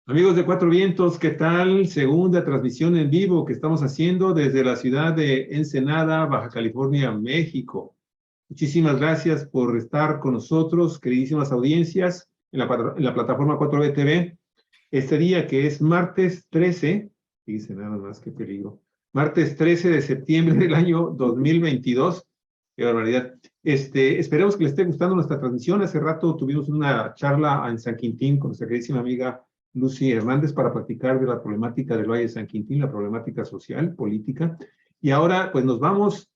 Amigos de Cuatro Vientos, ¿qué tal? Segunda transmisión en vivo que estamos haciendo desde la ciudad de Ensenada, Baja California, México. Muchísimas gracias por estar con nosotros, queridísimas audiencias, en la plataforma 4B TV. Este día que es martes 13, fíjense nada más, qué peligro, martes 13 de septiembre del año 2022. Qué barbaridad. Esperemos que les esté gustando nuestra transmisión. Hace rato tuvimos una charla en San Quintín con nuestra queridísima amiga Lucy Hernández para platicar de la problemática del Valle de San Quintín, la problemática social, política. Y ahora, pues nos vamos,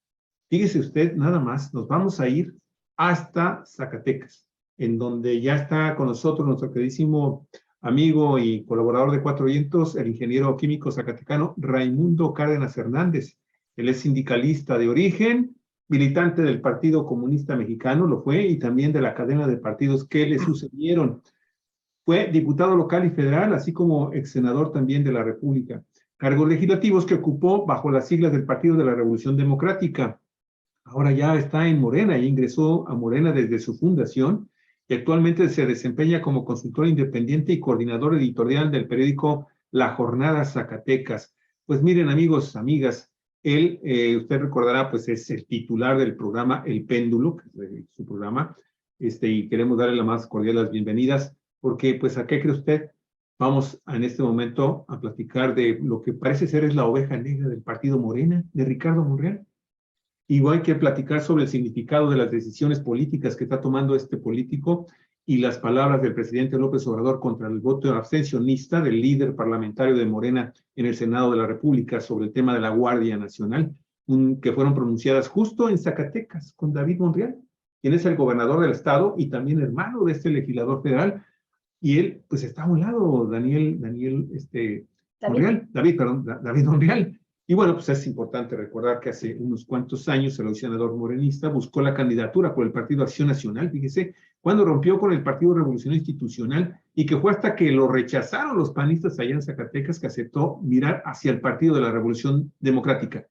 fíjese usted, nada más, nos vamos a ir hasta Zacatecas, en donde ya está con nosotros nuestro queridísimo amigo y colaborador de Cuatro Vientos, el ingeniero químico zacatecano Raimundo Cárdenas Hernández. Él es sindicalista de origen, militante del Partido Comunista Mexicano, lo fue, y también de la cadena de partidos que le sucedieron. Fue diputado local y federal, así como ex senador también de la República. Cargos legislativos que ocupó bajo las siglas del Partido de la Revolución Democrática. Ahora ya está en Morena y ingresó a Morena desde su fundación y actualmente se desempeña como consultor independiente y coordinador editorial del periódico La Jornada Zacatecas. Pues miren, amigos, amigas, él, usted recordará, pues es el titular del programa El Péndulo, que es su programa, y queremos darle las más cordiales bienvenidas, porque, pues, ¿a qué cree usted? Vamos en este momento a platicar de lo que parece ser es la oveja negra del partido Morena, de Ricardo Monreal. Igual que platicar sobre el significado de las decisiones políticas que está tomando este político y las palabras del presidente López Obrador contra el voto abstencionista del líder parlamentario de Morena en el Senado de la República sobre el tema de la Guardia Nacional, que fueron pronunciadas justo en Zacatecas con David Monreal, quien es el gobernador del estado y también hermano de este legislador federal. Y él, pues está a un lado, David Monreal. Y bueno, pues es importante recordar que hace unos cuantos años el senador morenista buscó la candidatura por el Partido Acción Nacional, fíjese, cuando rompió con el Partido Revolucionario Institucional y que fue hasta que lo rechazaron los panistas allá en Zacatecas que aceptó mirar hacia el Partido de la Revolución Democrática.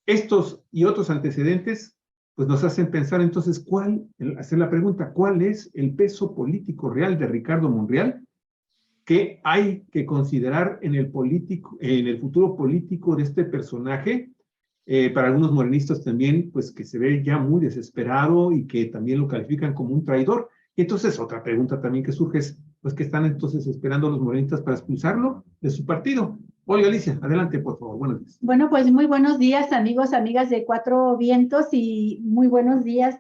Estos y otros antecedentes pues nos hacen pensar entonces hacer la pregunta, ¿cuál es el peso político real de Ricardo Monreal que hay que considerar en el futuro político de este personaje? Para algunos morenistas también, pues que se ve ya muy desesperado y que también lo califican como un traidor. Y entonces otra pregunta también que surge es, pues, ¿qué están entonces esperando los morenistas para expulsarlo de su partido? Olga Alicia, adelante, por favor. Buenos días. Bueno, pues muy buenos días, amigos, amigas de Cuatro Vientos, y muy buenos días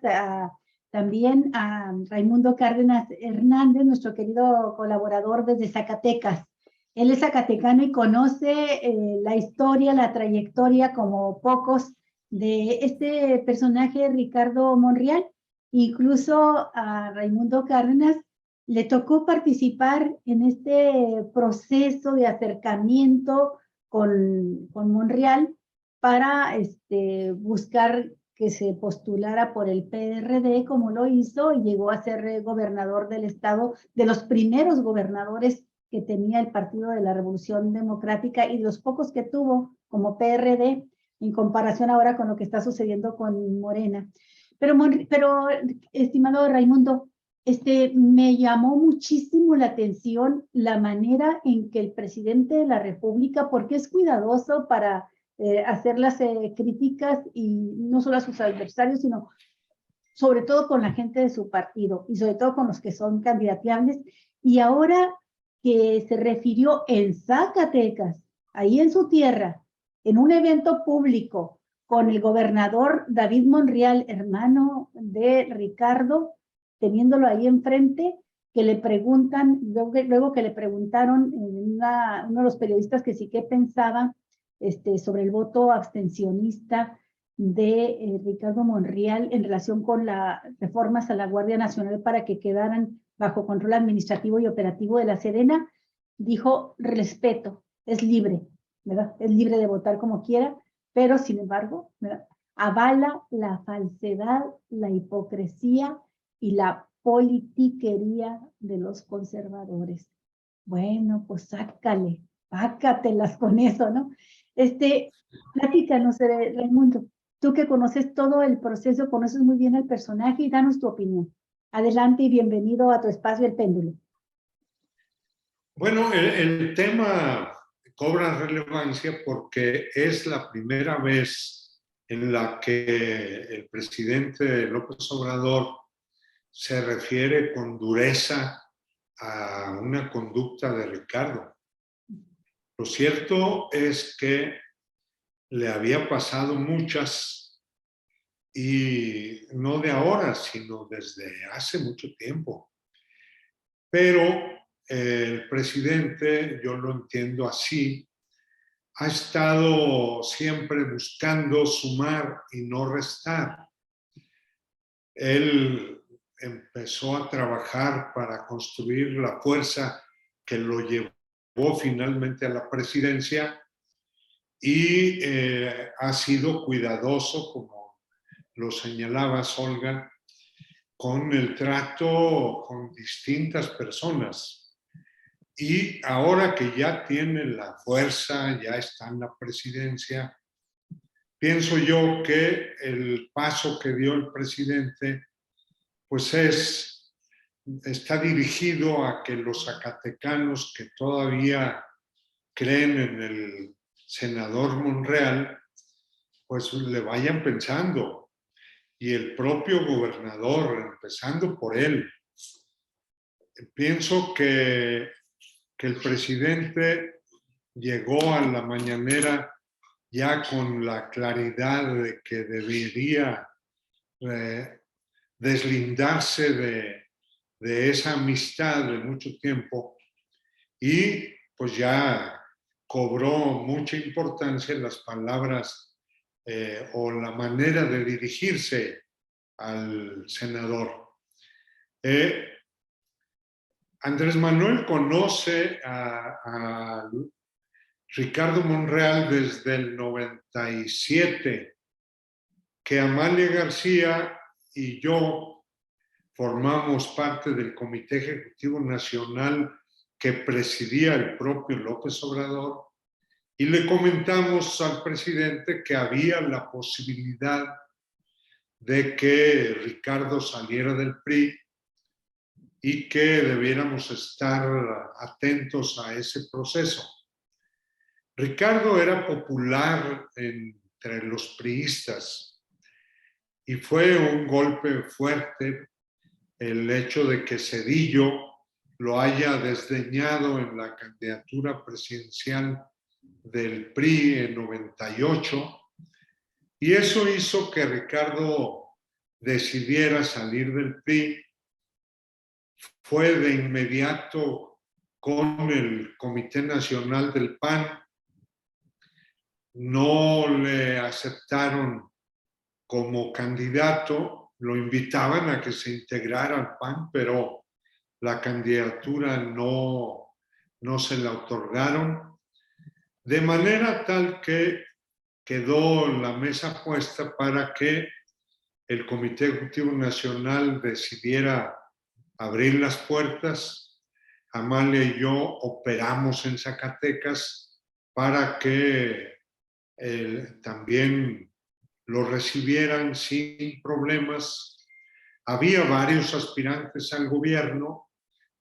también a Raimundo Cárdenas Hernández, nuestro querido colaborador desde Zacatecas. Él es zacatecano y conoce la historia, la trayectoria como pocos de este personaje Ricardo Monreal. Incluso a Raimundo Cárdenas le tocó participar en este proceso de acercamiento con Monreal para buscar que se postulara por el PRD, como lo hizo, y llegó a ser gobernador del estado, de los primeros gobernadores que tenía el Partido de la Revolución Democrática y los pocos que tuvo como PRD, en comparación ahora con lo que está sucediendo con Morena. Pero estimado Raimundo, me llamó muchísimo la atención la manera en que el presidente de la República, porque es cuidadoso para hacer las críticas, y no solo a sus adversarios, sino sobre todo con la gente de su partido y sobre todo con los que son candidateables. Y ahora que se refirió en Zacatecas, ahí en su tierra, en un evento público con el gobernador David Monreal, hermano de Ricardo, teniéndolo ahí enfrente, que le preguntan, luego que le preguntaron uno de los periodistas que sí que pensaba sobre el voto abstencionista de Ricardo Monreal en relación con las reformas a la Guardia Nacional para que quedaran bajo control administrativo y operativo de la Sedena, dijo: respeto, es libre, ¿verdad? Es libre de votar como quiera, pero sin embargo, ¿verdad?, avala la falsedad, la hipocresía y la politiquería de los conservadores. Bueno, pues sácatelas con eso, ¿no? Platícanos, Raimundo, tú que conoces todo el proceso, conoces muy bien al personaje, y danos tu opinión. Adelante y bienvenido a tu espacio El Péndulo. Bueno, el tema cobra relevancia porque es la primera vez en la que el presidente López Obrador se refiere con dureza a una conducta de Ricardo. Lo cierto es que le había pasado muchas y no de ahora, sino desde hace mucho tiempo. Pero el presidente, yo lo entiendo así, ha estado siempre buscando sumar y no restar. Él empezó a trabajar para construir la fuerza que lo llevó finalmente a la presidencia y ha sido cuidadoso, como lo señalabas, Olga, con el trato con distintas personas. Y ahora que ya tiene la fuerza, ya está en la presidencia, pienso yo que el paso que dio el presidente pues está dirigido a que los zacatecanos que todavía creen en el senador Monreal, pues le vayan pensando. Y el propio gobernador, empezando por él. Pienso que el presidente llegó a la mañanera ya con la claridad de que debería deslindarse de esa amistad de mucho tiempo y pues ya cobró mucha importancia las palabras o la manera de dirigirse al senador. Andrés Manuel conoce a Ricardo Monreal desde el 97, que Amalia García y yo formamos parte del Comité Ejecutivo Nacional que presidía el propio López Obrador y le comentamos al presidente que había la posibilidad de que Ricardo saliera del PRI y que debiéramos estar atentos a ese proceso. Ricardo era popular entre los priistas y fue un golpe fuerte el hecho de que Zedillo lo haya desdeñado en la candidatura presidencial del PRI en 98, y eso hizo que Ricardo decidiera salir del PRI. Fue de inmediato con el Comité Nacional del PAN, no le aceptaron como candidato, lo invitaban a que se integrara al PAN, pero la candidatura no se la otorgaron, de manera tal que quedó la mesa puesta para que el Comité Ejecutivo Nacional decidiera abrir las puertas. Amalia y yo operamos en Zacatecas para que también lo recibieran sin problemas. Había varios aspirantes al gobierno,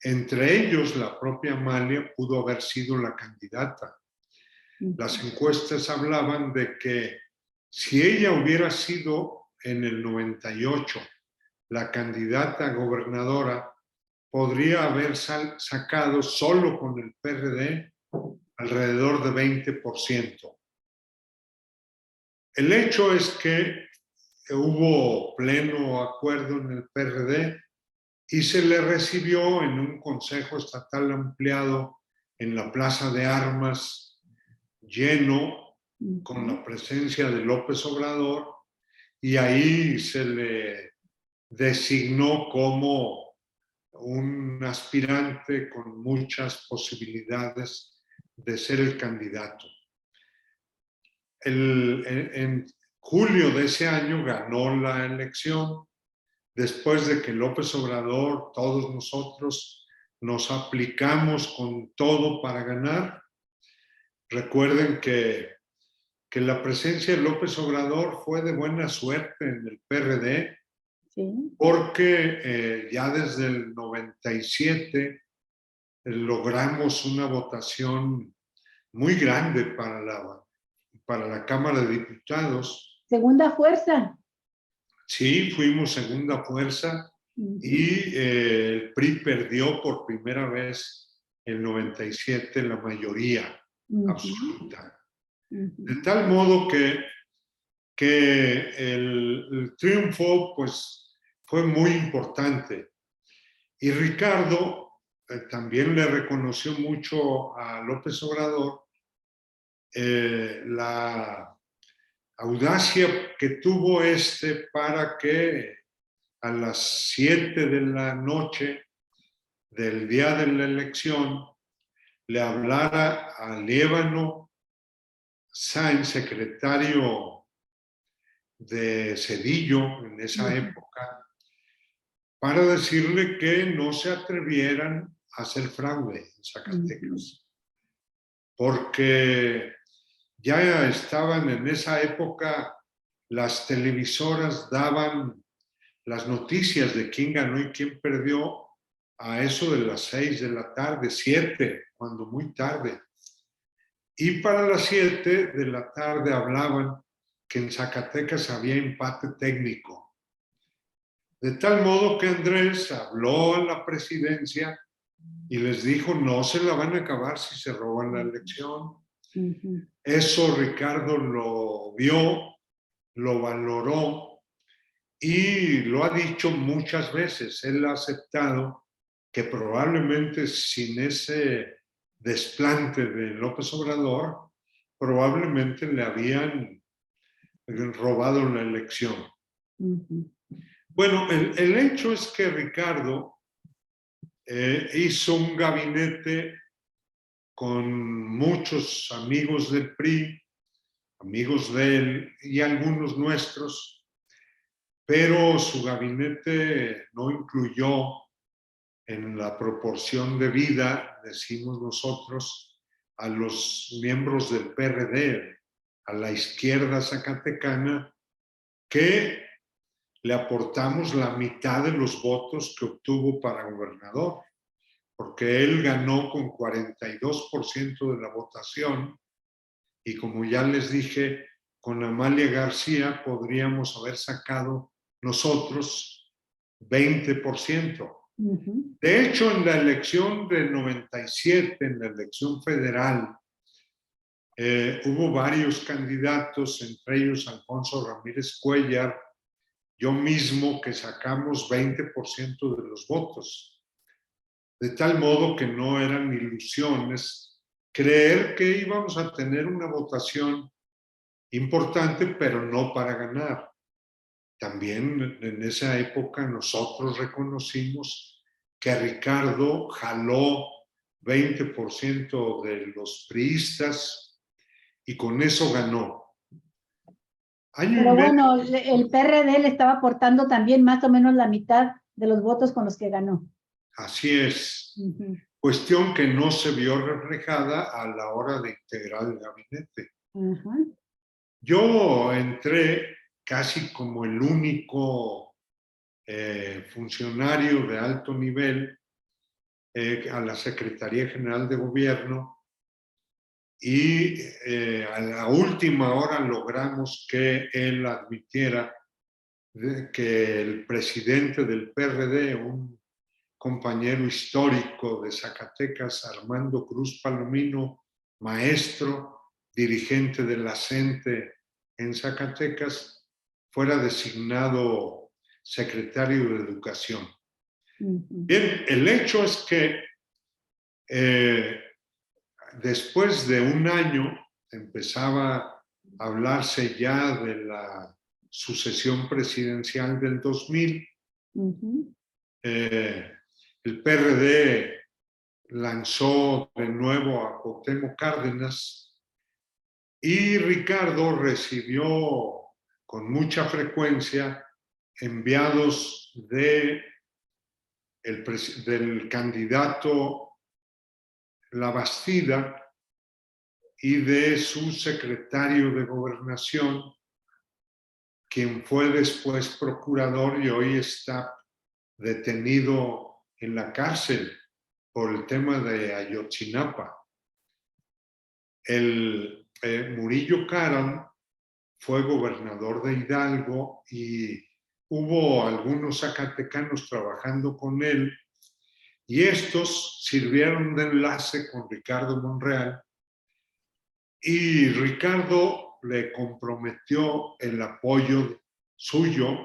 entre ellos la propia Amalia pudo haber sido la candidata. Las encuestas hablaban de que si ella hubiera sido en el 98 la candidata a gobernadora, podría haber sacado solo con el PRD alrededor de 20%. El hecho es que hubo pleno acuerdo en el PRD y se le recibió en un consejo estatal ampliado en la Plaza de Armas, lleno, con la presencia de López Obrador, y ahí se le designó como un aspirante con muchas posibilidades de ser el candidato. En julio de ese año ganó la elección, después de que López Obrador, todos nosotros, nos aplicamos con todo para ganar. Recuerden que la presencia de López Obrador fue de buena suerte en el PRD, sí, porque ya desde el 97 logramos una votación muy grande para la Cámara de Diputados. Segunda fuerza. Sí, fuimos segunda fuerza y el PRI perdió por primera vez en 97 la mayoría absoluta. De tal modo que el triunfo pues, fue muy importante. Y Ricardo también le reconoció mucho a López Obrador la audacia que tuvo para que a las 7 de la noche del día de la elección le hablara a Líbano Sáenz, secretario de Zedillo en esa época, para decirle que no se atrevieran a hacer fraude en Zacatecas, porque ya estaban en esa época, las televisoras daban las noticias de quién ganó y quién perdió a eso de las 6 de la tarde, 7, cuando muy tarde. Y para las 7 de la tarde hablaban que en Zacatecas había empate técnico. De tal modo que Andrés habló a la presidencia y les dijo, no se la van a acabar si se roban la elección. Eso Ricardo lo vio, lo valoró y lo ha dicho muchas veces. Él ha aceptado que probablemente sin ese desplante de López Obrador, probablemente le habían robado la elección. Bueno, el hecho es que Ricardo hizo un gabinete con muchos amigos del PRI, amigos de él y algunos nuestros, pero su gabinete no incluyó en la proporción de vida, decimos nosotros, a los miembros del PRD, a la izquierda zacatecana, que le aportamos la mitad de los votos que obtuvo para gobernador, porque él ganó con 42% de la votación y como ya les dije, con Amalia García podríamos haber sacado nosotros 20%. De hecho, en la elección del 97, en la elección federal, hubo varios candidatos, entre ellos Alfonso Ramírez Cuellar, yo mismo, que sacamos 20% de los votos. De tal modo que no eran ilusiones creer que íbamos a tener una votación importante, pero no para ganar. También en esa época nosotros reconocimos que Ricardo jaló 20% de los priistas y con eso ganó. Pero bueno, el PRD le estaba aportando también más o menos la mitad de los votos con los que ganó. Así es. Cuestión que no se vio reflejada a la hora de integrar el gabinete. Yo entré casi como el único funcionario de alto nivel a la Secretaría General de Gobierno y a la última hora logramos que él admitiera que el presidente del PRD, un compañero histórico de Zacatecas, Armando Cruz Palomino, maestro, dirigente de la CENTE en Zacatecas, fuera designado secretario de Educación. Bien, el hecho es que después de un año empezaba a hablarse ya de la sucesión presidencial del 2000. El PRD lanzó de nuevo a Cuauhtémoc Cárdenas y Ricardo recibió con mucha frecuencia enviados del candidato Labastida y de su secretario de Gobernación, quien fue después procurador y hoy está detenido en la cárcel, por el tema de Ayotzinapa. El Murillo Karam fue gobernador de Hidalgo y hubo algunos zacatecanos trabajando con él y estos sirvieron de enlace con Ricardo Monreal y Ricardo le comprometió el apoyo suyo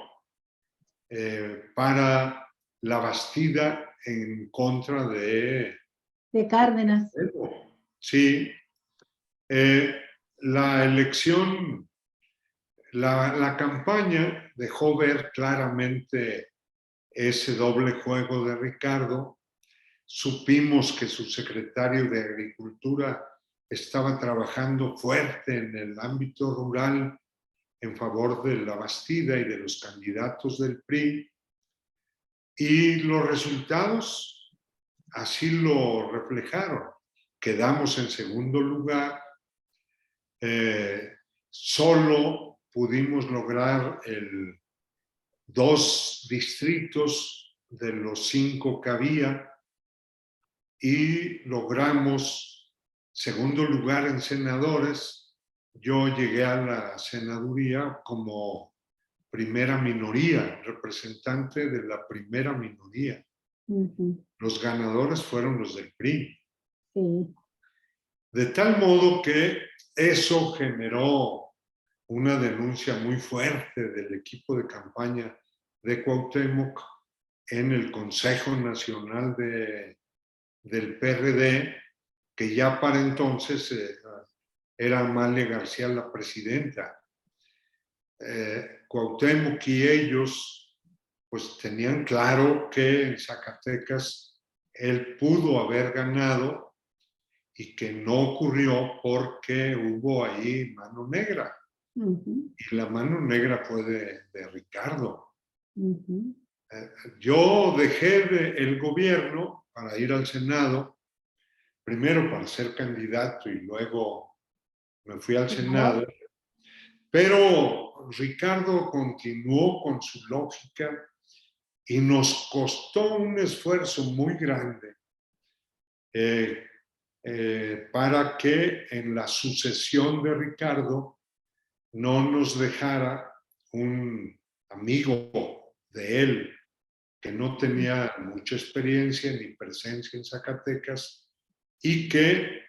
para la Bastida en contra de Cárdenas. Sí. La elección, la campaña dejó ver claramente ese doble juego de Ricardo. Supimos que su secretario de Agricultura estaba trabajando fuerte en el ámbito rural en favor de la Bastida y de los candidatos del PRI. Y los resultados así lo reflejaron. Quedamos en segundo lugar. Solo pudimos lograr 2 distritos de los 5 que había y logramos segundo lugar en senadores. Yo llegué a la senaduría como primera minoría, representante de la primera minoría. Los ganadores fueron los del PRI. Sí. De tal modo que eso generó una denuncia muy fuerte del equipo de campaña de Cuauhtémoc en el Consejo Nacional del PRD, que ya para entonces era Amalia García la presidenta. Cuauhtémoc y ellos pues tenían claro que en Zacatecas él pudo haber ganado y que no ocurrió porque hubo ahí mano negra. Y la mano negra fue de Ricardo. Yo dejé el gobierno para ir al Senado, primero para ser candidato y luego me fui al Senado, pero Ricardo continuó con su lógica y nos costó un esfuerzo muy grande para que en la sucesión de Ricardo no nos dejara un amigo de él que no tenía mucha experiencia ni presencia en Zacatecas y que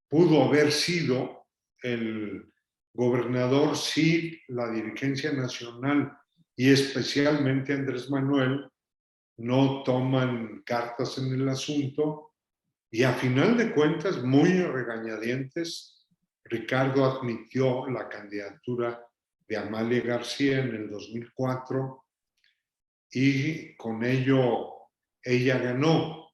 pudo haber sido el gobernador si la dirigencia nacional y especialmente Andrés Manuel no toman cartas en el asunto. Y a final de cuentas, muy a regañadientes, Ricardo admitió la candidatura de Amalia García en el 2004 y con ello ella ganó.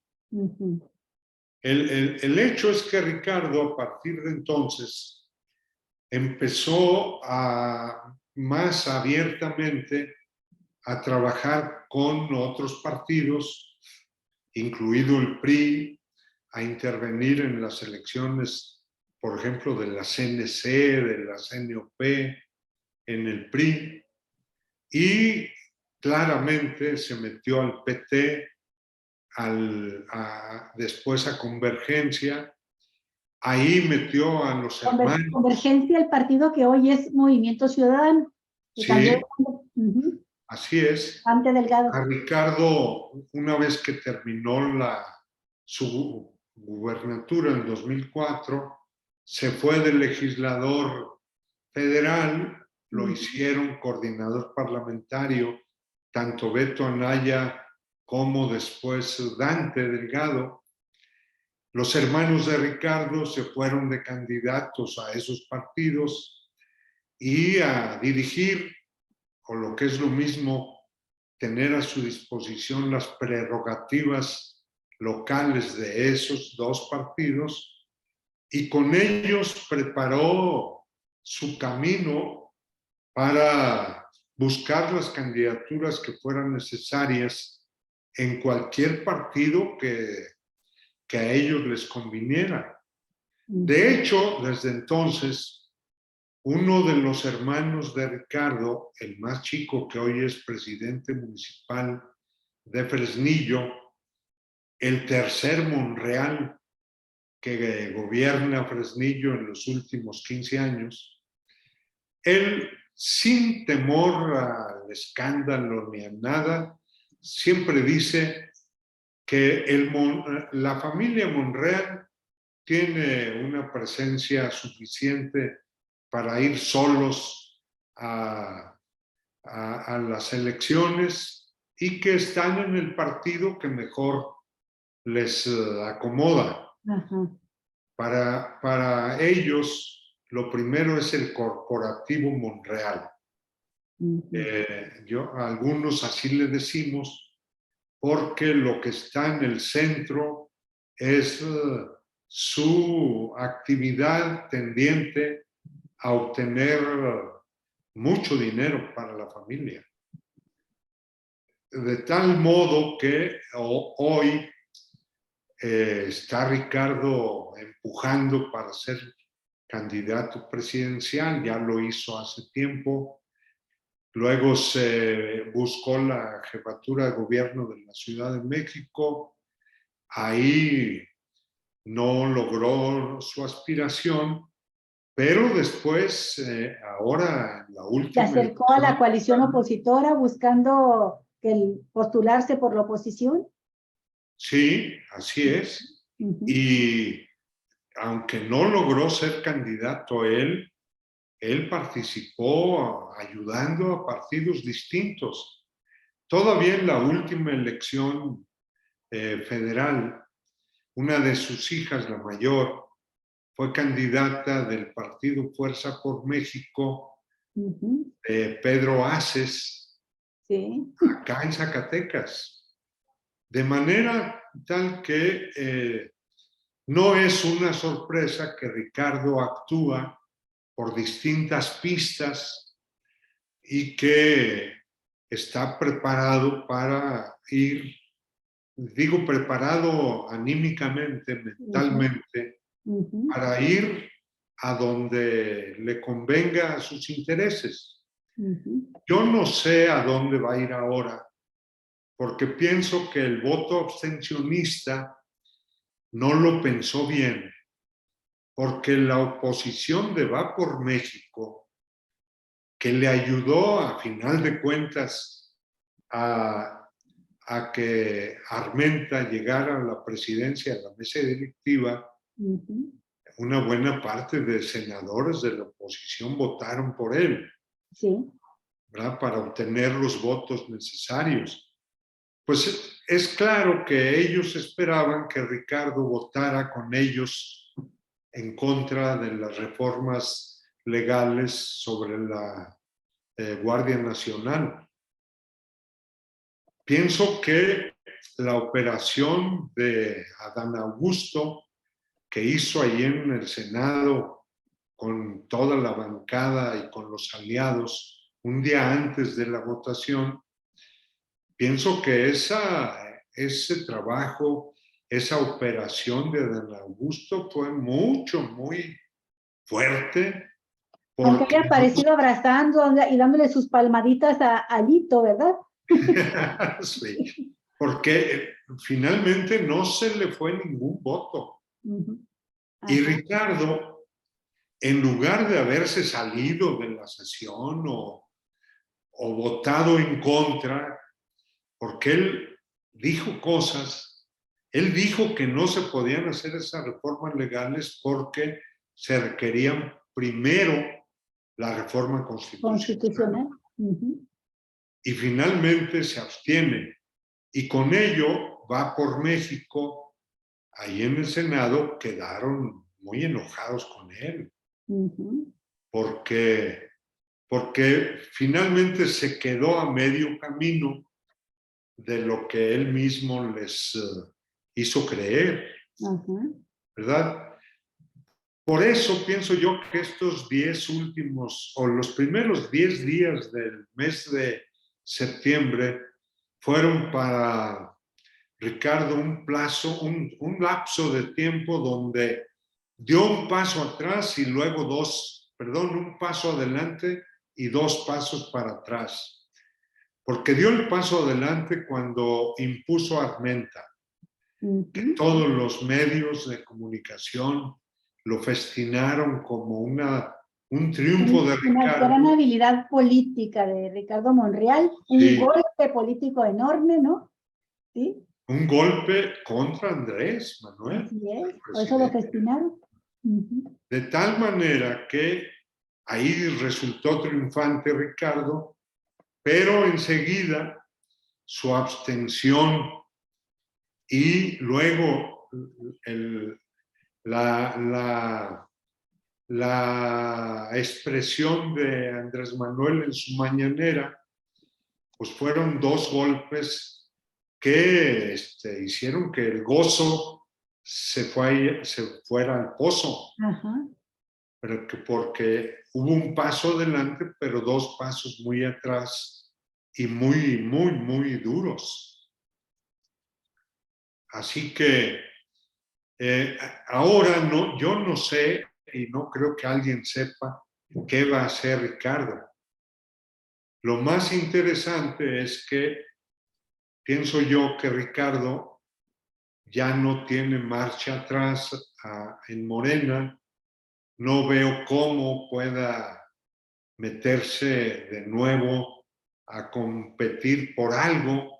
El hecho es que Ricardo a partir de entonces empezó más abiertamente a trabajar con otros partidos, incluido el PRI, a intervenir en las elecciones, por ejemplo, de la CNC, de la CNOP, en el PRI, y claramente se metió al PT, después a Convergencia, ahí metió a los hermanos. Convergencia, el partido que hoy es Movimiento Ciudadano. Sí, así es. Ante Delgado. A Ricardo, una vez que terminó su gubernatura en 2004, se fue de legislador federal, lo hicieron coordinador parlamentario, tanto Beto Anaya como después Dante Delgado. Los hermanos de Ricardo se fueron de candidatos a esos partidos y a dirigir, o lo que es lo mismo, tener a su disposición las prerrogativas locales de esos 2 partidos, y con ellos preparó su camino para buscar las candidaturas que fueran necesarias en cualquier partido que a ellos les conviniera. De hecho, desde entonces, uno de los hermanos de Ricardo, el más chico que hoy es presidente municipal de Fresnillo, el tercer Monreal que gobierna Fresnillo en los últimos 15 años, él, sin temor al escándalo ni a nada, siempre dice que la familia Monreal tiene una presencia suficiente para ir solos a las elecciones y que están en el partido que mejor les acomoda. Ajá. Para ellos, lo primero es el corporativo Monreal. Algunos así le decimos, porque lo que está en el centro es su actividad tendiente a obtener mucho dinero para la familia. De tal modo que hoy está Ricardo empujando para ser candidato presidencial, ya lo hizo hace tiempo. Luego se buscó la jefatura de gobierno de la Ciudad de México. Ahí no logró su aspiración, pero después, ahora en la Se última acercó a la coalición opositora buscando postularse por la oposición. Sí, así es. Y aunque no logró ser candidato él participó ayudando a partidos distintos. Todavía en la última elección federal, una de sus hijas, la mayor, fue candidata del partido Fuerza por México, Pedro Aces, sí, acá en Zacatecas. De manera tal que no es una sorpresa que Ricardo actúa por distintas pistas y que está preparado para ir, digo preparado anímicamente, mentalmente, para ir a donde le convenga a sus intereses. Yo no sé a dónde va a ir ahora, porque pienso que el voto abstencionista no lo pensó bien, porque la oposición de Va por México, que le ayudó a final de cuentas a que Armenta llegara a la presidencia de la mesa directiva, una buena parte de senadores de la oposición votaron por él, sí, ¿verdad? Para obtener los votos necesarios. Pues es claro que ellos esperaban que Ricardo votara con ellos en contra de las reformas legales sobre la Guardia Nacional. Pienso que la operación de Adán Augusto que hizo allí en el Senado con toda la bancada y con los aliados un día antes de la votación, pienso que ese trabajo, esa operación de Adán Augusto fue muy fuerte. Aunque haya aparecido abrazando y dándole sus palmaditas a Lito, ¿verdad? Sí, porque finalmente no se le fue ningún voto. Y Ricardo, en lugar de haberse salido de la sesión o votado en contra, porque él dijo cosas, él dijo que no se podían hacer esas reformas legales porque se requerían primero la reforma constitucional. Y finalmente se abstiene. Y con ello Va por México, ahí en el Senado, quedaron muy enojados con él. Porque finalmente se quedó a medio camino de lo que él mismo les hizo creer, ¿verdad? Por eso pienso yo que estos 10 últimos, o los primeros 10 días del mes de septiembre, fueron para Ricardo un lapso de tiempo donde dio un paso atrás y luego un paso adelante y 2 pasos para atrás. Porque dio el paso adelante cuando impuso a Armenta. que todos los medios de comunicación lo festinaron como un triunfo de Una Ricardo. gran habilidad política de Ricardo Monreal, Sí. un golpe político enorme, ¿no? Sí. Un golpe contra Andrés Manuel. Así es, por eso lo festinaron. De tal manera que ahí resultó triunfante Ricardo, pero enseguida su abstención y luego la expresión de Andrés Manuel en su mañanera, pues fueron dos golpes que hicieron que el gozo se fuera al pozo. Ajá. Pero porque hubo un paso adelante, pero dos pasos muy atrás y muy, muy, muy duros. Así que ahora yo no sé y no creo que alguien sepa qué va a hacer Ricardo. Lo más interesante es que pienso yo que Ricardo ya no tiene marcha atrás en Morena. No veo cómo pueda meterse de nuevo a competir por algo,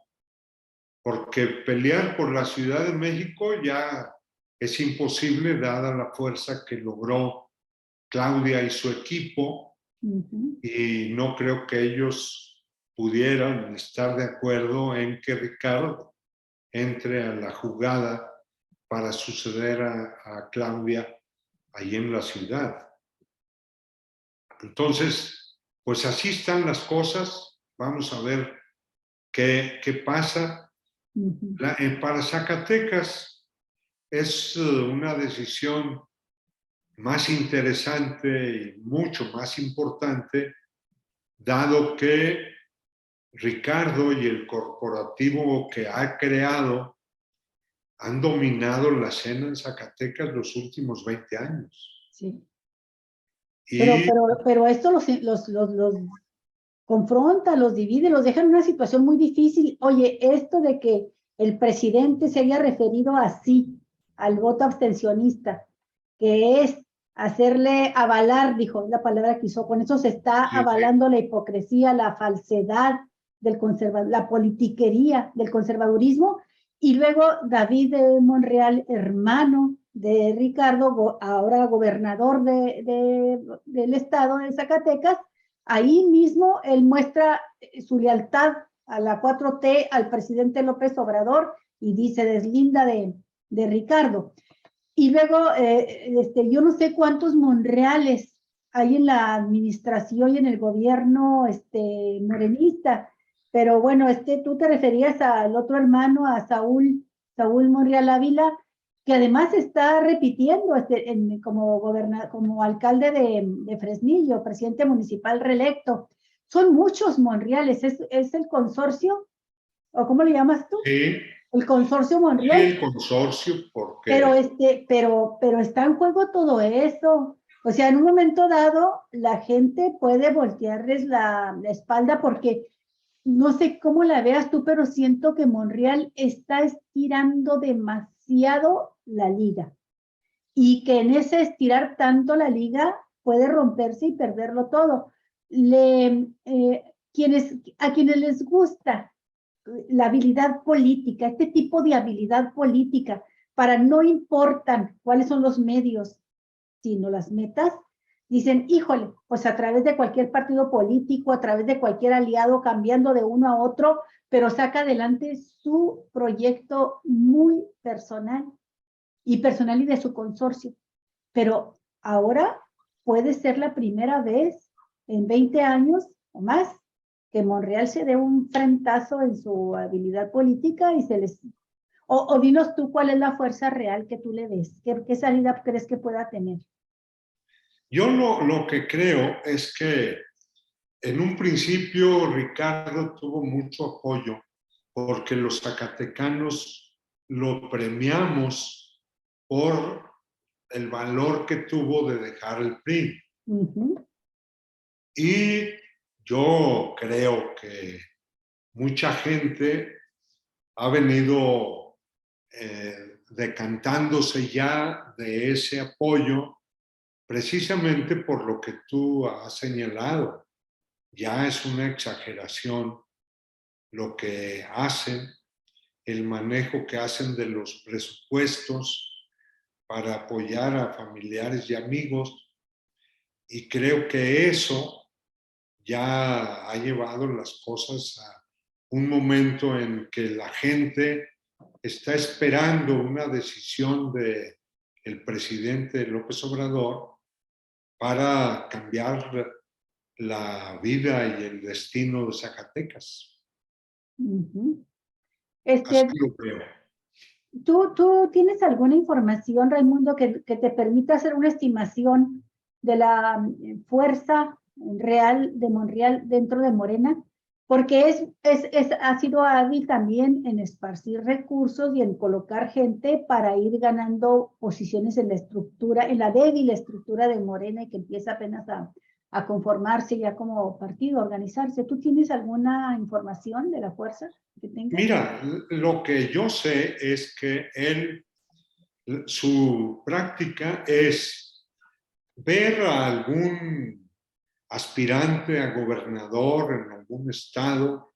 porque pelear por la Ciudad de México ya es imposible dada la fuerza que logró Claudia y su equipo, y no creo que ellos pudieran estar de acuerdo en que Ricardo entre a la jugada para suceder a Claudia ahí en la ciudad. Entonces, pues así están las cosas. Vamos a ver qué pasa. Para Zacatecas es una decisión más interesante y mucho más importante, dado que Ricardo y el corporativo que ha creado han dominado la escena en Zacatecas los últimos 20 años. Sí. Y Pero esto los confronta, los divide, los deja en una situación muy difícil. Oye, esto de que el presidente se haya referido así al voto abstencionista, que es hacerle avalar, dijo, la palabra que usó, con eso se está avalando la hipocresía, la falsedad del la politiquería del conservadurismo. Y luego David Monreal, hermano de Ricardo, ahora gobernador del estado de Zacatecas, ahí mismo él muestra su lealtad a la 4T, al presidente López Obrador, y dice, deslinda de Ricardo. Y luego, yo no sé cuántos Monreales hay en la administración y en el gobierno morenista, pero bueno, tú te referías al otro hermano, a Saúl Monreal Ávila, que además está repitiendo como alcalde de Fresnillo, presidente municipal reelecto. Son muchos Monreales, es el consorcio, ¿o cómo le llamas tú? Sí. El consorcio Monreal. El consorcio, porque... Pero está en juego todo eso. O sea, en un momento dado, la gente puede voltearles la espalda porque no sé cómo la veas tú, pero siento que Monreal está estirando demasiado la liga. Y que en ese estirar tanto la liga puede romperse y perderlo todo. A quienes les gusta la habilidad política, este tipo de habilidad política, para no importan cuáles son los medios, sino las metas, dicen, híjole, pues a través de cualquier partido político, a través de cualquier aliado, cambiando de uno a otro, pero saca adelante su proyecto muy personal y de su consorcio. Pero ahora puede ser la primera vez en 20 años o más que Monreal se dé un frentazo en su habilidad política y se les... O dinos tú cuál es la fuerza real que tú le ves, qué salida crees que pueda tener. Yo lo que creo es que en un principio Ricardo tuvo mucho apoyo porque los zacatecanos lo premiamos por el valor que tuvo de dejar el PRI. Y yo creo que mucha gente ha venido decantándose ya de ese apoyo, precisamente por lo que tú has señalado. Ya es una exageración lo que hacen, el manejo que hacen de los presupuestos para apoyar a familiares y amigos, y creo que eso ya ha llevado las cosas a un momento en que la gente está esperando una decisión del presidente López Obrador para cambiar la vida y el destino de Zacatecas. Así lo veo. ¿Tú tienes alguna información, Raimundo, que te permita hacer una estimación de la fuerza real de Monreal dentro de Morena? Porque ha sido hábil también en esparcir recursos y en colocar gente para ir ganando posiciones en la estructura, en la débil estructura de Morena, y que empieza apenas a conformarse ya como partido, a organizarse. ¿Tú tienes alguna información de la fuerza que tenga? Mira, lo que yo sé es que su práctica es ver a algún aspirante a gobernador en algún estado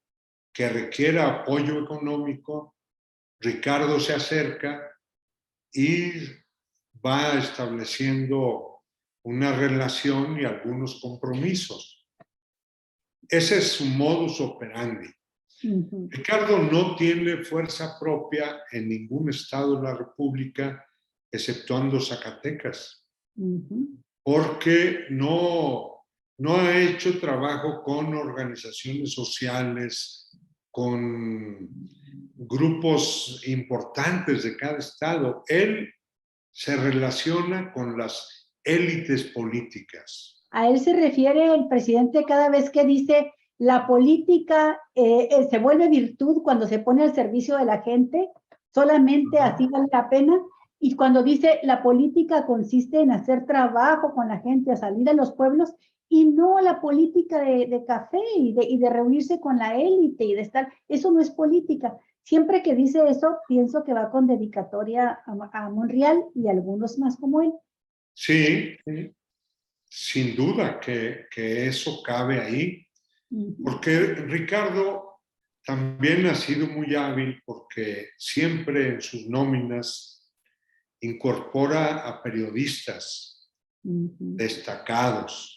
que requiera apoyo económico. Ricardo se acerca y va estableciendo una relación y algunos compromisos. Ese es su modus operandi. Ricardo no tiene fuerza propia en ningún estado de la República, exceptuando Zacatecas, porque no ha hecho trabajo con organizaciones sociales, con grupos importantes de cada estado. Él se relaciona con las élites políticas. A él se refiere el presidente cada vez que dice: la política se vuelve virtud cuando se pone al servicio de la gente, solamente así vale la pena. Y cuando dice: la política consiste en hacer trabajo con la gente, a salir a los pueblos, y no la política de café y de reunirse con la élite y de estar, eso no es política. Siempre que dice eso, pienso que va con dedicatoria a Monreal y a algunos más como él. Sí, sin duda que eso cabe ahí. Porque Ricardo también ha sido muy hábil, porque siempre en sus nóminas incorpora a periodistas destacados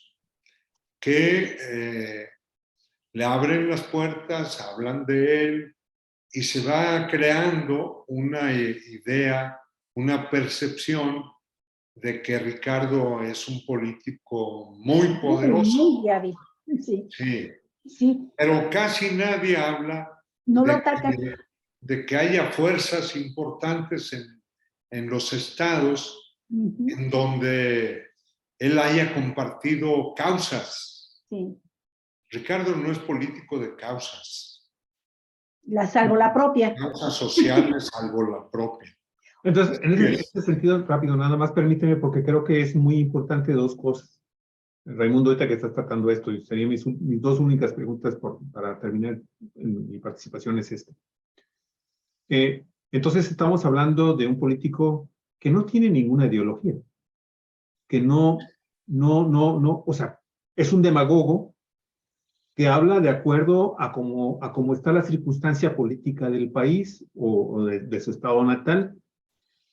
que le abren las puertas, hablan de él, y se va creando una idea, una percepción de que Ricardo es un político muy poderoso. Muy hábil, sí. Sí. Sí. Pero casi nadie habla no lo atacan. De que haya fuerzas importantes en los estados en donde él haya compartido causas. Sí. Ricardo no es político de causas. Salvo la propia. Causas sociales, salvo la propia. Entonces, en ese sentido, rápido, nada más permíteme, porque creo que es muy importante dos cosas. Raimundo, ahorita que estás tratando esto, y serían mis dos únicas preguntas para terminar mi participación es esta. Entonces, estamos hablando de un político que no tiene ninguna ideología, que o sea, es un demagogo que habla de acuerdo a cómo está la circunstancia política del país o de su estado natal,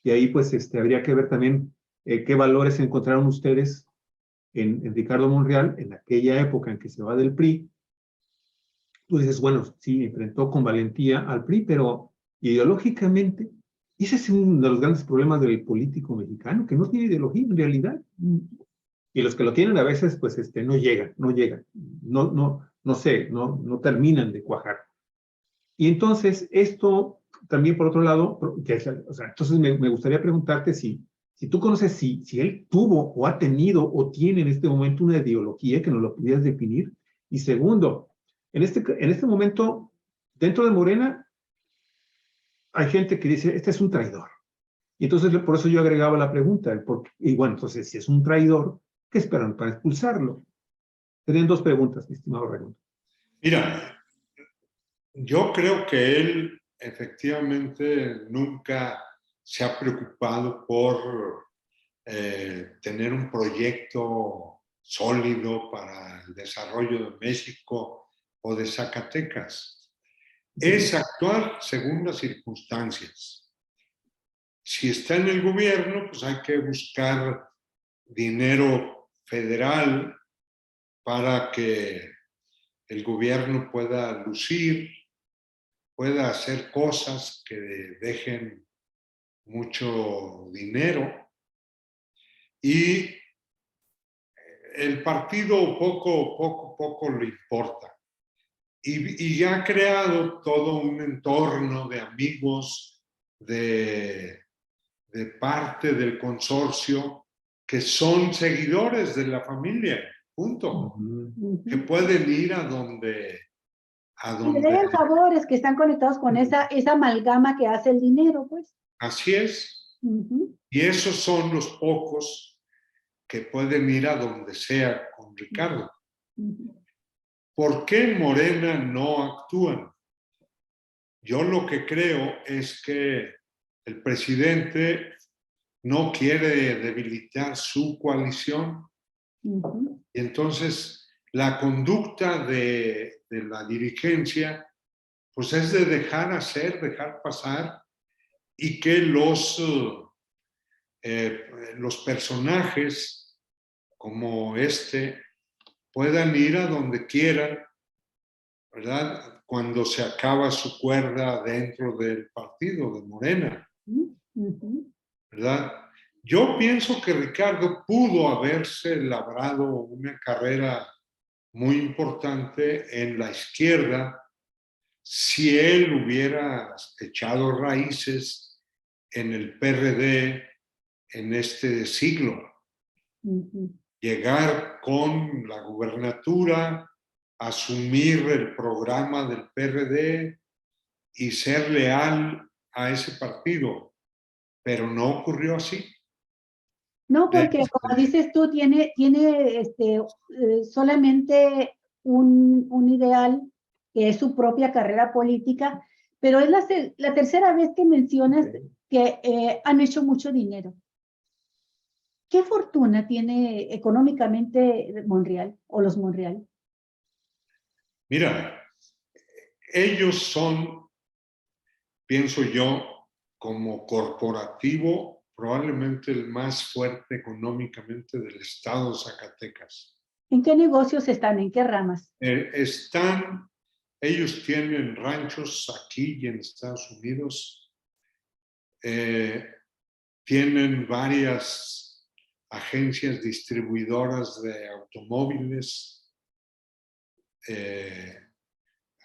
y ahí pues habría que ver también qué valores encontraron ustedes en Ricardo Monreal en aquella época en que se va del PRI. Tú dices, bueno, sí, enfrentó con valentía al PRI, pero ideológicamente, ese es uno de los grandes problemas del político mexicano, que no tiene ideología en realidad. Y los que lo tienen a veces, pues, no llegan, no terminan de cuajar. Y entonces, esto también, por otro lado, o sea, entonces me gustaría preguntarte si tú conoces, si él tuvo o ha tenido o tiene en este momento una ideología que nos lo pudieras definir. Y segundo, en este momento, dentro de Morena, hay gente que dice, este es un traidor. Y entonces, por eso yo agregaba la pregunta. Y bueno, entonces, si es un traidor, ¿qué esperan para expulsarlo? Serían dos preguntas, mi estimado Raimundo. Mira, yo creo que él efectivamente nunca se ha preocupado por tener un proyecto sólido para el desarrollo de México o de Zacatecas. Es actuar según las circunstancias. Si está en el gobierno, pues hay que buscar dinero federal para que el gobierno pueda lucir, pueda hacer cosas que dejen mucho dinero. Y el partido poco le importa. Y ha creado todo un entorno de amigos, de parte del consorcio, que son seguidores de la familia, punto. Que pueden ir a donde... Y le den favores, que están conectados con esa amalgama que hace el dinero, pues. Así es. Y esos son los pocos que pueden ir a donde sea con Ricardo. ¿Por qué Morena no actúan? Yo lo que creo es que el presidente no quiere debilitar su coalición. Y entonces la conducta de la dirigencia pues es de dejar hacer, dejar pasar, y que los personajes como este puedan ir a donde quieran, ¿verdad? Cuando se acaba su cuerda dentro del partido de Morena, ¿verdad? Yo pienso que Ricardo pudo haberse labrado una carrera muy importante en la izquierda si él hubiera echado raíces en el PRD en este siglo. Llegar con la gubernatura, asumir el programa del PRD y ser leal a ese partido, pero no ocurrió así. No, porque como dices tú, tiene solamente un ideal, que es su propia carrera política, pero es la tercera vez que mencionas que han hecho mucho dinero. ¿Qué fortuna tiene económicamente Monreal o los Monreal? Mira, ellos son, pienso yo, como corporativo, probablemente el más fuerte económicamente del estado de Zacatecas. ¿En qué negocios están? ¿En qué ramas? Ellos tienen ranchos aquí y en Estados Unidos. Tienen varias agencias distribuidoras de automóviles.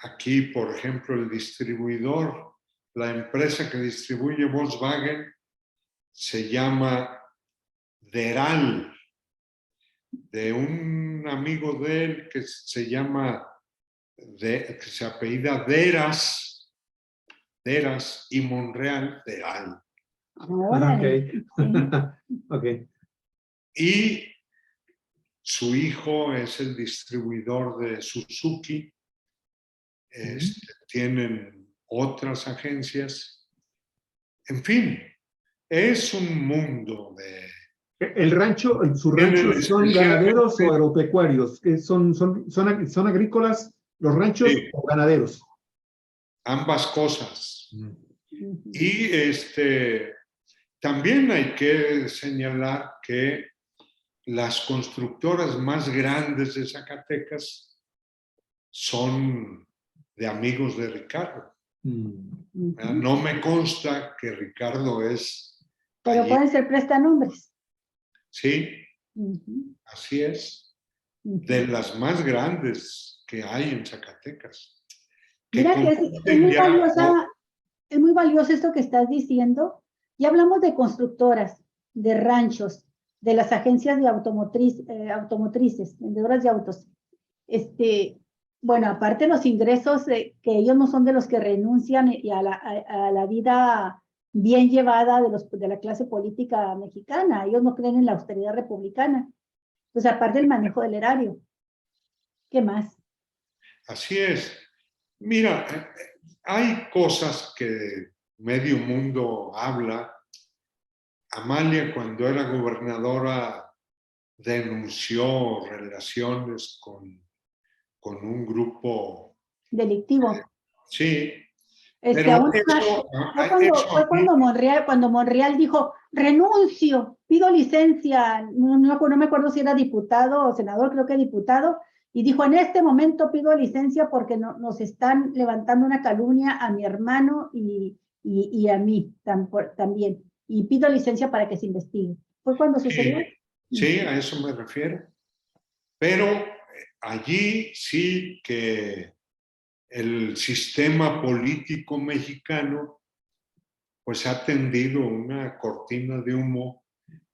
Aquí, por ejemplo, el distribuidor, la empresa que distribuye Volkswagen, se llama Deral, de un amigo de él que se llama, que se apellida Deras y Monreal, Deral. Okay. Y su hijo es el distribuidor de Suzuki. Tienen otras agencias. En fin, es un mundo de... ¿Sus ranchos son ganaderos o agropecuarios? ¿Son agrícolas los ranchos o ganaderos? Ambas cosas. Y también hay que señalar que las constructoras más grandes de Zacatecas son de amigos de Ricardo. No me consta que Ricardo es... Pero allí pueden ser prestanombres. Sí, así es. De las más grandes que hay en Zacatecas. Mira que es muy valioso esto que estás diciendo. Ya hablamos de constructoras, de ranchos, de las agencias de automotrices, vendedoras de autos. Bueno, aparte los ingresos, que ellos no son de los que renuncian a la vida bien llevada de la clase política mexicana. Ellos no creen en la austeridad republicana. Pues aparte el manejo del erario. ¿Qué más? Así es. Mira, hay cosas que medio mundo habla. Amalia, cuando era gobernadora, denunció relaciones con un grupo. Delictivo. Sí, pero Aún eso, fue cuando Monreal dijo, renuncio, pido licencia, no me acuerdo si era diputado o senador, creo que diputado, y dijo, en este momento pido licencia porque nos están levantando una calumnia a mi hermano y a mí también, y pido licencia para que se investigue. ¿Fue cuando sucedió? Sí, a eso me refiero. Pero allí sí que el sistema político mexicano pues ha tendido una cortina de humo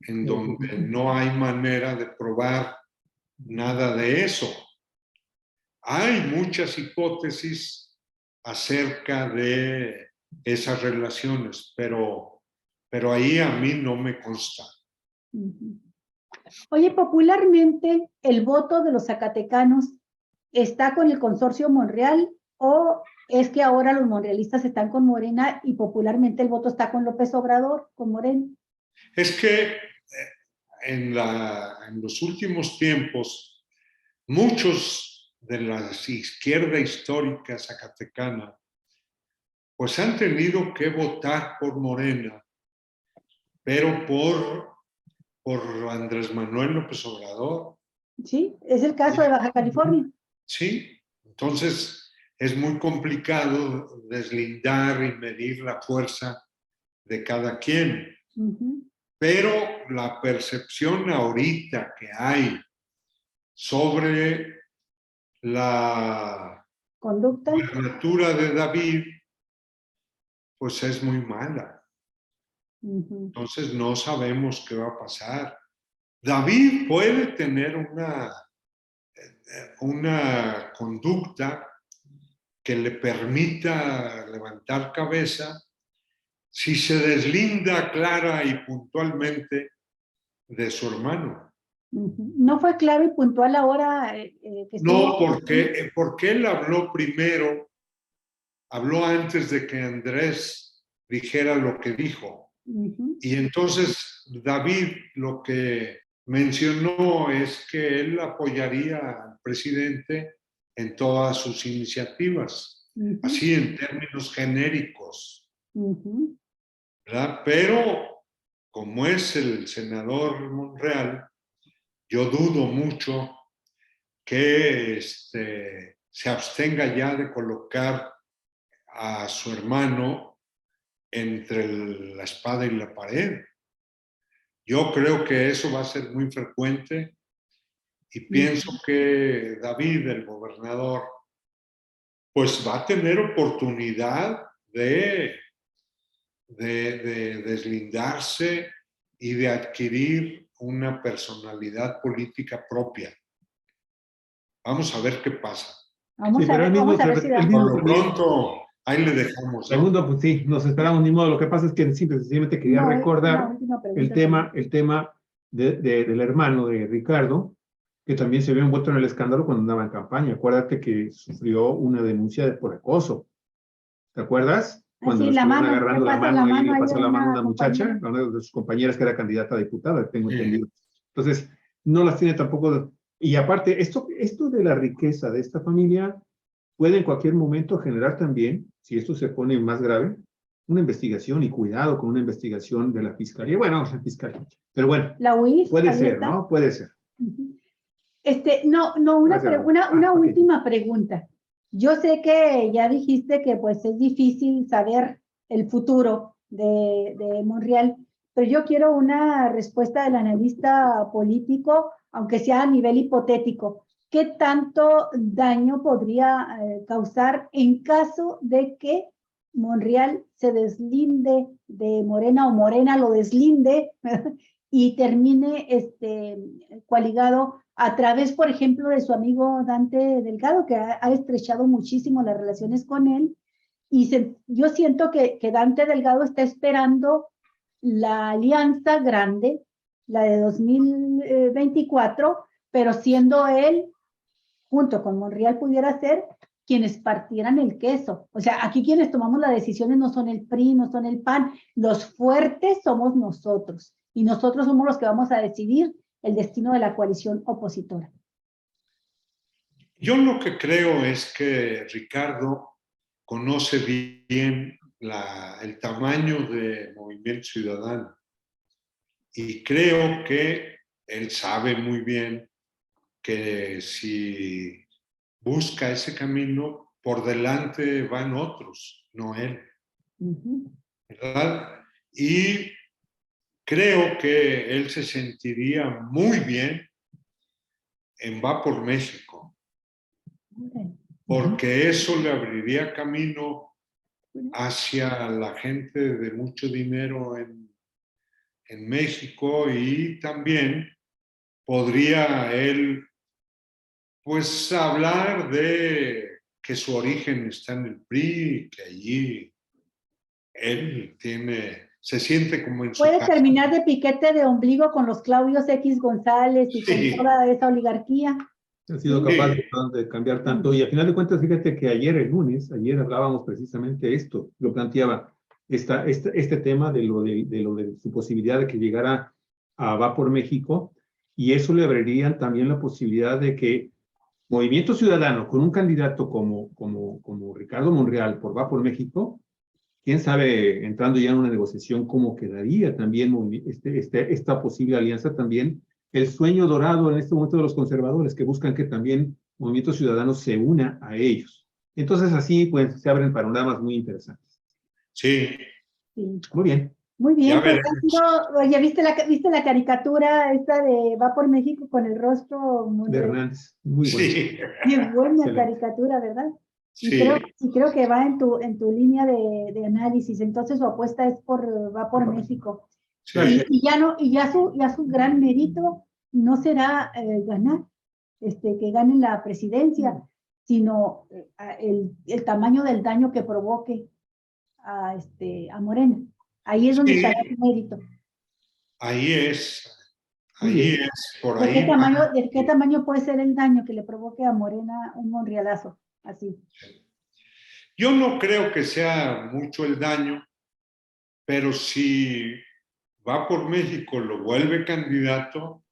en donde no hay manera de probar nada de eso. Hay muchas hipótesis acerca de esas relaciones, pero ahí a mí no me consta. Oye, popularmente el voto de los zacatecanos está con el consorcio Monreal o es que ahora los monrealistas están con Morena y popularmente el voto está con López Obrador, con Morena. Es que en los últimos tiempos, muchos de la izquierda histórica zacatecana pues han tenido que votar por Morena, pero por Andrés Manuel López Obrador. Sí, es el caso de Baja California. Sí, entonces es muy complicado deslindar y medir la fuerza de cada quien. Pero la percepción ahorita que hay sobre la conducta, gobernatura de David, pues es muy mala. Entonces no sabemos qué va a pasar. David puede tener una conducta que le permita levantar cabeza si se deslinda clara y puntualmente de su hermano. ¿No fue claro y puntual ahora que no, porque él habló primero, habló antes de que Andrés dijera lo que dijo. Y entonces David lo que mencionó es que él apoyaría al presidente en todas sus iniciativas, así en términos genéricos, ¿verdad? Pero como es el senador Monreal, yo dudo mucho que se abstenga ya de colocar a su hermano entre la espada y la pared. Yo creo que eso va a ser muy frecuente y pienso que David, el gobernador, pues va a tener oportunidad de deslindarse y de adquirir una personalidad política propia. Vamos a ver qué pasa. Vamos a ver si por lo pronto, ahí le dejamos, ¿no? Segundo, pues sí, nos esperamos ni modo. Lo que pasa es que simplemente quería recordar el tema del hermano de Ricardo, que también se vio envuelto en el escándalo cuando andaba en campaña. Acuérdate que sufrió una denuncia por acoso. ¿Te acuerdas? Cuando le estuvieron agarrando la mano y le pasó la mano a una muchacha, a una de sus compañeras que era candidata a diputada, tengo entendido. Entonces, no las tiene tampoco. Y aparte, esto de la riqueza de esta familia puede en cualquier momento generar también, si esto se pone más grave, una investigación y cuidado con una investigación de la fiscalía. Bueno, la fiscalía. Pero bueno, la UIF, puede ser, ¿no? Puede ser. Una última pregunta. Yo sé que ya dijiste que pues es difícil saber el futuro de Monreal, pero yo quiero una respuesta del analista político, aunque sea a nivel hipotético. ¿Qué tanto daño podría causar en caso de que Monreal se deslinde de Morena o Morena lo deslinde y termine coaligado a través, por ejemplo, de su amigo Dante Delgado, que ha estrechado muchísimo las relaciones con él? Y yo siento que Dante Delgado está esperando la alianza grande, la de 2024, pero siendo él, junto con Monreal pudiera ser, quienes partieran el queso. O sea, aquí quienes tomamos las decisiones no son el PRI, no son el PAN, los fuertes somos nosotros, y nosotros somos los que vamos a decidir el destino de la coalición opositora. Yo lo que creo es que Ricardo conoce bien el tamaño de Movimiento Ciudadano y creo que él sabe muy bien que si busca ese camino, por delante van otros, no él. ¿Verdad? Y creo que él se sentiría muy bien en Va por México, porque eso le abriría camino hacia la gente de mucho dinero en México, y también podría él pues hablar de que su origen está en el PRI, que allí él se siente como en su Puede casa. terminar de piquete de ombligo con los Claudios X González y Sí. con toda esa oligarquía. Ha sido capaz de cambiar tanto. Y al final de cuentas, fíjate que ayer hablábamos precisamente esto. Lo planteaba este tema de lo de su posibilidad de que llegara a Va por México, y eso le abriría también la posibilidad de que Movimiento Ciudadano, con un candidato como Ricardo Monreal por Va por México, quién sabe, entrando ya en una negociación, cómo quedaría también esta posible alianza. También el sueño dorado en este momento de los conservadores, que buscan que también Movimiento Ciudadano se una a ellos. Entonces así pues se abren panoramas muy interesantes. Sí. Sí. Muy bien. Muy bien, Ya pues veremos. oye, ¿viste la caricatura esta de Va por México con el rostro De Hernández, muy bueno. Sí. Qué buena Excelente. caricatura, ¿verdad? Y Sí. creo que va en tu línea de análisis. Entonces su apuesta es Va por México. Sí. Y ya su gran mérito no será ganar, que gane la presidencia, sino el tamaño del daño que provoque a Morena. Ahí es donde Sí. está el mérito. Ahí es, Muy bien. por ¿De ahí. qué tamaño puede ser el daño que le provoque a Morena un monrealazo? Así. Yo no creo que sea mucho el daño, pero si Va por México lo vuelve candidato,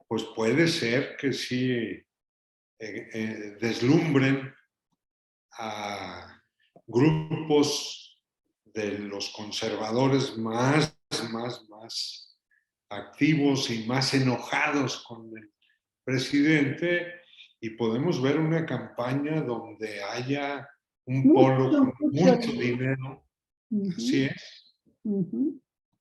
pues puede ser que sí deslumbren a grupos de los conservadores más activos y más enojados con el presidente, y podemos ver una campaña donde haya un polo con mucho dinero. Así es.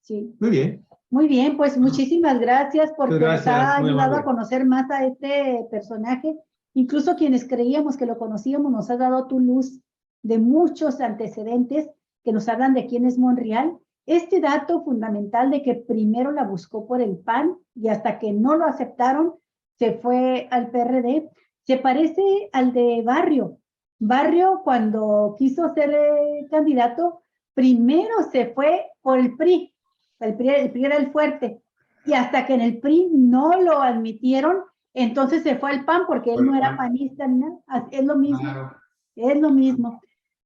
Sí. Muy bien. Muy bien, pues muchísimas gracias porque nos ha Muy ayudado amable. a conocer más a este personaje. Incluso quienes creíamos que lo conocíamos, nos ha dado tu luz de muchos antecedentes que nos hablan de quién es Monreal. Este dato fundamental de que primero la buscó por el PAN y hasta que no lo aceptaron, se fue al PRD, se parece al de Barrio. Barrio, cuando quiso ser candidato, primero se fue por el PRI. El PRI era el fuerte. Y hasta que en el PRI no lo admitieron, entonces se fue al PAN porque él no era panista ni nada. Es lo mismo. Claro. Es lo mismo.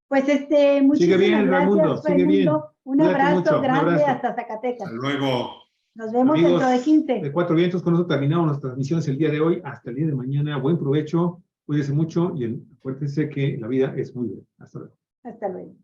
Pues muchísimas Sigue bien, gracias, Raimundo, sigue bien. Un Cuídate abrazo mucho, un grande abrazo. hasta Zacatecas. Hasta luego. Nos vemos Amigos dentro de 15. de Cuatro Vientos, con eso terminamos nuestras transmisiones el día de hoy. Hasta el día de mañana. Buen provecho, cuídense mucho y acuérdense que la vida es muy buena. Hasta luego. Hasta luego.